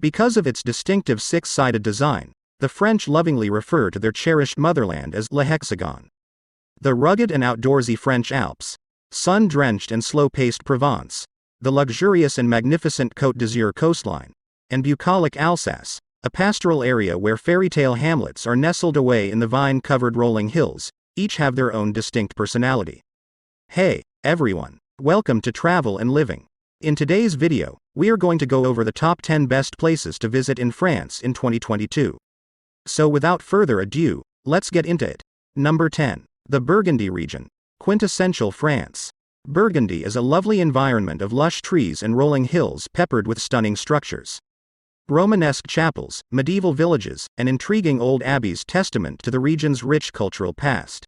Because of its distinctive six-sided design, the French lovingly refer to their cherished motherland as Le Hexagon. The rugged and outdoorsy French Alps, sun-drenched and slow-paced Provence, the luxurious and magnificent Côte d'Azur coastline, and bucolic Alsace, a pastoral area where fairytale hamlets are nestled away in the vine-covered rolling hills, each have their own distinct personality. Hey, everyone, welcome to Travel and Living. In today's video, we are going to go over the top 10 best places to visit in France in 2022. So without further ado, let's get into it. Number 10. The Burgundy Region. Quintessential France. Burgundy is a lovely environment of lush trees and rolling hills peppered with stunning structures. Romanesque chapels, medieval villages, and intriguing old abbeys testament to the region's rich cultural past.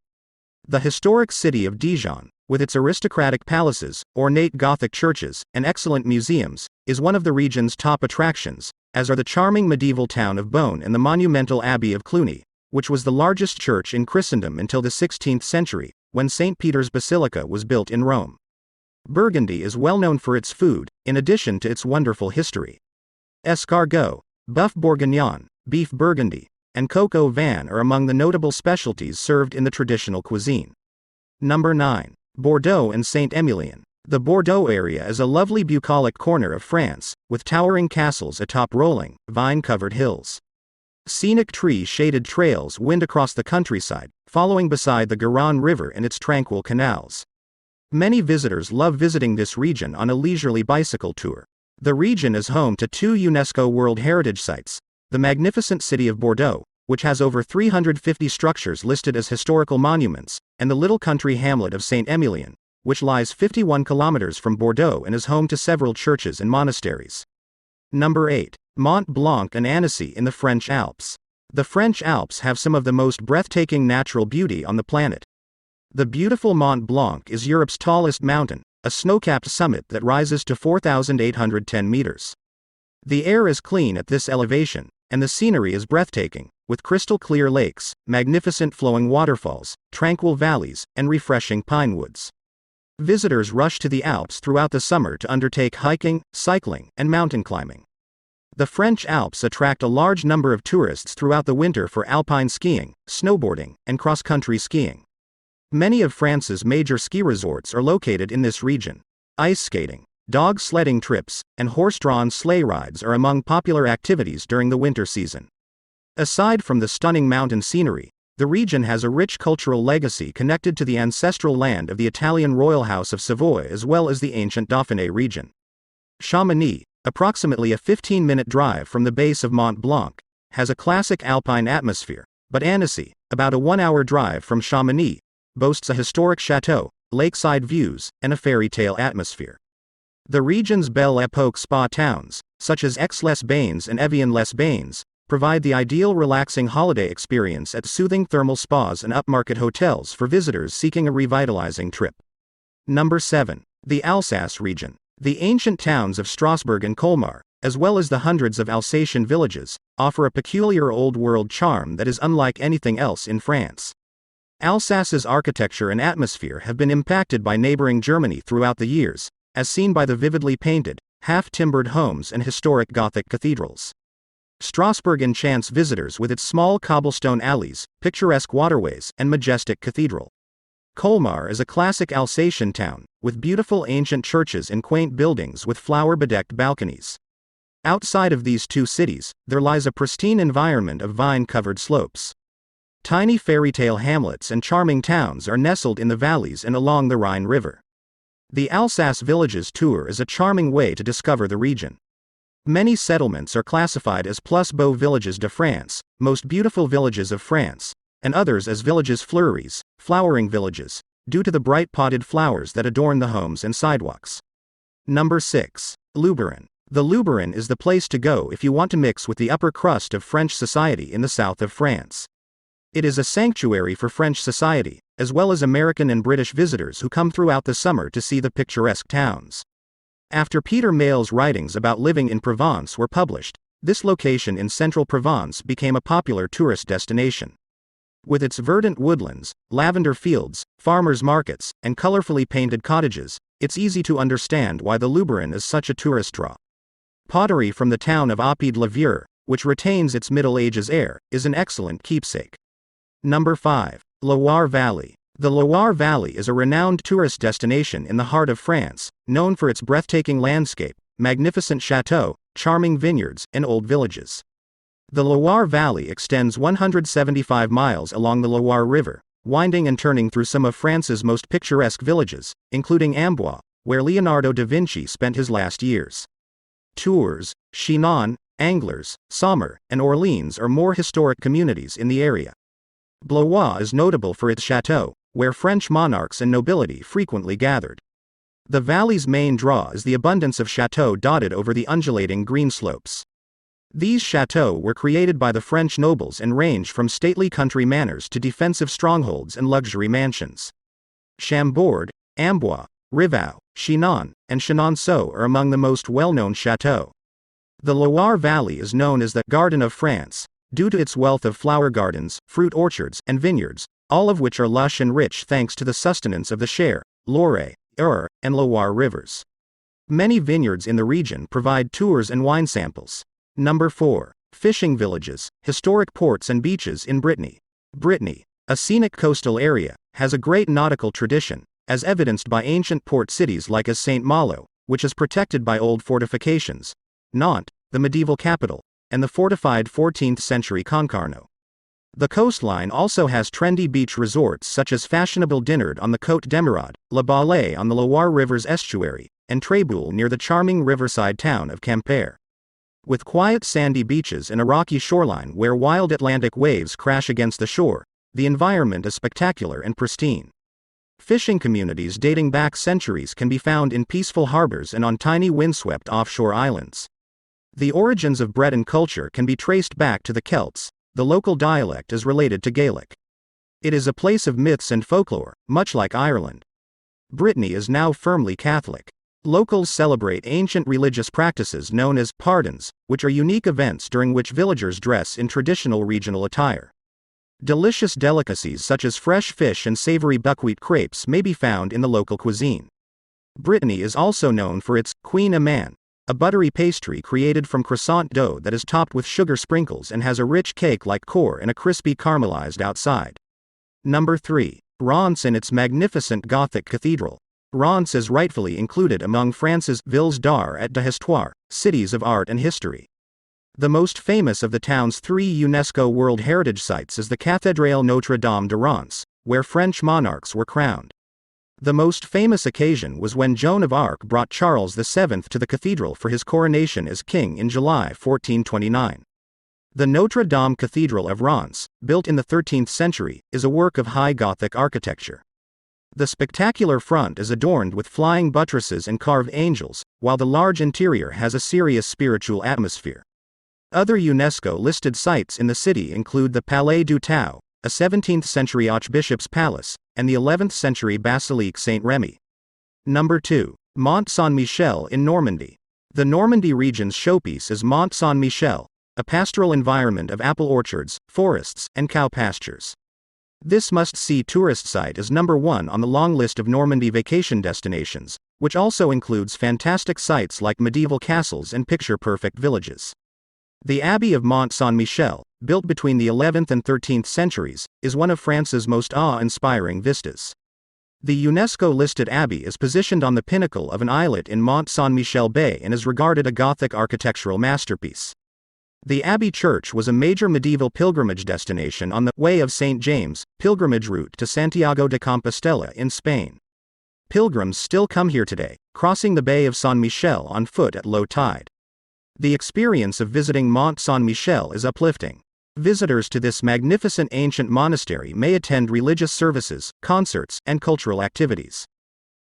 The historic city of Dijon, with its aristocratic palaces, ornate Gothic churches, and excellent museums, is one of the region's top attractions, as are the charming medieval town of Beaune and the monumental Abbey of Cluny, which was the largest church in Christendom until the 16th century, when St. Peter's Basilica was built in Rome. Burgundy is well known for its food, in addition to its wonderful history. Escargot, Boeuf Bourguignon, beef Burgundy, and coq au vin are among the notable specialties served in the traditional cuisine. Number 9. Bordeaux and Saint-Emilion. The Bordeaux area is a lovely bucolic corner of France, with towering castles atop rolling, vine-covered hills. Scenic tree-shaded trails wind across the countryside, following beside the Garonne River and its tranquil canals. Many visitors love visiting this region on a leisurely bicycle tour. The region is home to two UNESCO World Heritage Sites, the magnificent city of Bordeaux, which has over 350 structures listed as historical monuments, and the little country hamlet of Saint-Emilion, which lies 51 kilometers from Bordeaux and is home to several churches and monasteries. Number 8. Mont Blanc and Annecy in the French Alps. The French Alps have some of the most breathtaking natural beauty on the planet. The beautiful Mont Blanc is Europe's tallest mountain, a snow-capped summit that rises to 4,810 meters. The air is clean at this elevation, and the scenery is breathtaking, with crystal-clear lakes, magnificent flowing waterfalls, tranquil valleys, and refreshing pine woods. Visitors rush to the Alps throughout the summer to undertake hiking, cycling, and mountain climbing. The French Alps attract a large number of tourists throughout the winter for alpine skiing, snowboarding, and cross-country skiing. Many of France's major ski resorts are located in this region. Ice skating, dog sledding trips, and horse-drawn sleigh rides are among popular activities during the winter season. Aside from the stunning mountain scenery, the region has a rich cultural legacy connected to the ancestral land of the Italian royal house of Savoy as well as the ancient Dauphiné region. Chamonix, approximately a 15-minute drive from the base of Mont Blanc, has a classic alpine atmosphere, but Annecy, about a 1-hour drive from Chamonix, boasts a historic chateau, lakeside views, and a fairy-tale atmosphere. The region's Belle Époque spa towns, such as Aix-les-Bains and Evian-les-Bains, provide the ideal relaxing holiday experience at soothing thermal spas and upmarket hotels for visitors seeking a revitalizing trip. Number 7. The Alsace region. The ancient towns of Strasbourg and Colmar, as well as the hundreds of Alsatian villages, offer a peculiar old-world charm that is unlike anything else in France. Alsace's architecture and atmosphere have been impacted by neighboring Germany throughout the years, as seen by the vividly painted, half-timbered homes and historic Gothic cathedrals. Strasbourg enchants visitors with its small cobblestone alleys, picturesque waterways, and majestic cathedral. Colmar is a classic Alsatian town, with beautiful ancient churches and quaint buildings with flower-bedecked balconies. Outside of these two cities, there lies a pristine environment of vine-covered slopes. Tiny fairy-tale hamlets and charming towns are nestled in the valleys and along the Rhine River. The Alsace Villages tour is a charming way to discover the region. Many settlements are classified as plus beaux villages de France, most beautiful villages of France, and others as villages fleuries, flowering villages, due to the bright potted flowers that adorn the homes and sidewalks. Number 6. Luberin. The Luberin is the place to go if you want to mix with the upper crust of French society in the south of France. It is a sanctuary for French society, as well as American and British visitors who come throughout the summer to see the picturesque towns. After Peter Maille's writings about living in Provence were published, this location in central Provence became a popular tourist destination. With its verdant woodlands, lavender fields, farmers' markets, and colorfully painted cottages, it's easy to understand why the Luberin is such a tourist draw. Pottery from the town of Abbey de Luberin, which retains its Middle Ages air, is an excellent keepsake. Number 5. Loire Valley. The Loire Valley is a renowned tourist destination in the heart of France, known for its breathtaking landscape, magnificent chateaux, charming vineyards, and old villages. The Loire Valley extends 175 miles along the Loire River, winding and turning through some of France's most picturesque villages, including Amboise, where Leonardo da Vinci spent his last years. Tours, Chinon, Anglers, Sommer, and Orleans are more historic communities in the area. Blois is notable for its chateau, where French monarchs and nobility frequently gathered. The valley's main draw is the abundance of chateaux dotted over the undulating green slopes. These chateaux were created by the French nobles and range from stately country manors to defensive strongholds and luxury mansions. Chambord, Amboise, Rivaux, Chinon, and Chenonceau are among the most well-known chateaux. The Loire Valley is known as the Garden of France, due to its wealth of flower gardens, fruit orchards, and vineyards, all of which are lush and rich thanks to the sustenance of the Cher, Loire, Eure, and Loire rivers. Many vineyards in the region provide tours and wine samples. Number 4. Fishing villages, historic ports and beaches in Brittany. Brittany, a scenic coastal area, has a great nautical tradition, as evidenced by ancient port cities like as Saint-Malo, which is protected by old fortifications, Nantes, the medieval capital, and the fortified 14th-century Concarneau. The coastline also has trendy beach resorts such as fashionable Dinard on the Côte d'Emeraude, La Baule on the Loire River's estuary, and Tréboul near the charming riverside town of Quimper. With quiet sandy beaches and a rocky shoreline where wild Atlantic waves crash against the shore, the environment is spectacular and pristine. Fishing communities dating back centuries can be found in peaceful harbors and on tiny windswept offshore islands. The origins of Breton culture can be traced back to the Celts. The local dialect is related to Gaelic. It is a place of myths and folklore, much like Ireland. Brittany is now firmly Catholic. Locals celebrate ancient religious practices known as pardons, which are unique events during which villagers dress in traditional regional attire. Delicious delicacies such as fresh fish and savory buckwheat crepes may be found in the local cuisine. Brittany is also known for its Queen Amman, a buttery pastry created from croissant dough that is topped with sugar sprinkles and has a rich cake-like core and a crispy caramelized outside. Number 3. Reims and its magnificent Gothic cathedral. Reims is rightfully included among France's villes d'art et d'histoire, cities of art and history. The most famous of the town's 3 UNESCO World Heritage Sites is the Cathédrale Notre-Dame de Reims, where French monarchs were crowned. The most famous occasion was when Joan of Arc brought Charles VII to the cathedral for his coronation as king in July 1429. The Notre Dame Cathedral of Reims, built in the 13th century, is a work of high Gothic architecture. The spectacular front is adorned with flying buttresses and carved angels, while the large interior has a serious spiritual atmosphere. Other UNESCO-listed sites in the city include the Palais du Tau, a 17th-century archbishop's palace, and the 11th-century Basilique Saint-Remy. Number 2. Mont Saint-Michel in Normandy. The Normandy region's showpiece is Mont Saint-Michel, a pastoral environment of apple orchards, forests, and cow pastures. This must-see tourist site is number 1 on the long list of Normandy vacation destinations, which also includes fantastic sites like medieval castles and picture-perfect villages. The Abbey of Mont Saint-Michel, built between the 11th and 13th centuries, is one of France's most awe-inspiring vistas. The UNESCO-listed abbey is positioned on the pinnacle of an islet in Mont Saint-Michel Bay and is regarded a Gothic architectural masterpiece. The Abbey Church was a major medieval pilgrimage destination on the Way of St. James pilgrimage route to Santiago de Compostela in Spain. Pilgrims still come here today, crossing the Bay of Saint-Michel on foot at low tide. The experience of visiting Mont Saint-Michel is uplifting. Visitors to this magnificent ancient monastery may attend religious services, concerts, and cultural activities.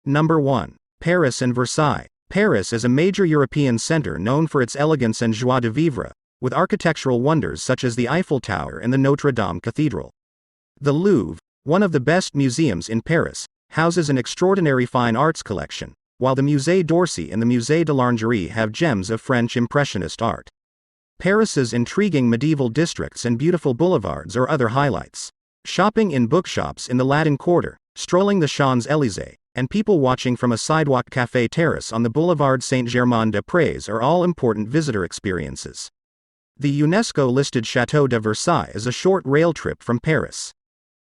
Number 1. Paris and Versailles. Paris is a major European center known for its elegance and joie de vivre, with architectural wonders such as the Eiffel Tower and the Notre Dame Cathedral. The Louvre, one of the best museums in Paris, houses an extraordinary fine arts collection, while the Musée d'Orsay and the Musée de l'Orangerie have gems of French Impressionist art. Paris's intriguing medieval districts and beautiful boulevards are other highlights. Shopping in bookshops in the Latin Quarter, strolling the Champs-Élysées, and people watching from a sidewalk cafe terrace on the Boulevard Saint-Germain-des-Prés are all important visitor experiences. The UNESCO-listed Chateau de Versailles is a short rail trip from Paris.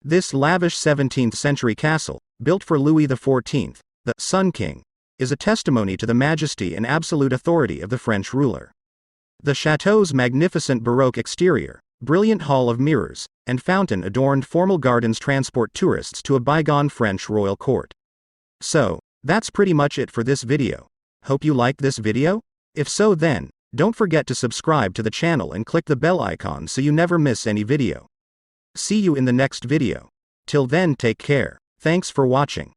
This lavish 17th-century castle, built for Louis XIV, the Sun King, is a testimony to the majesty and absolute authority of the French ruler. The chateau's magnificent Baroque exterior, brilliant hall of mirrors, and fountain-adorned formal gardens transport tourists to a bygone French royal court. So, that's pretty much it for this video. Hope you liked this video? If so then, don't forget to subscribe to the channel and click the bell icon so you never miss any video. See you in the next video. Till then, take care. Thanks for watching.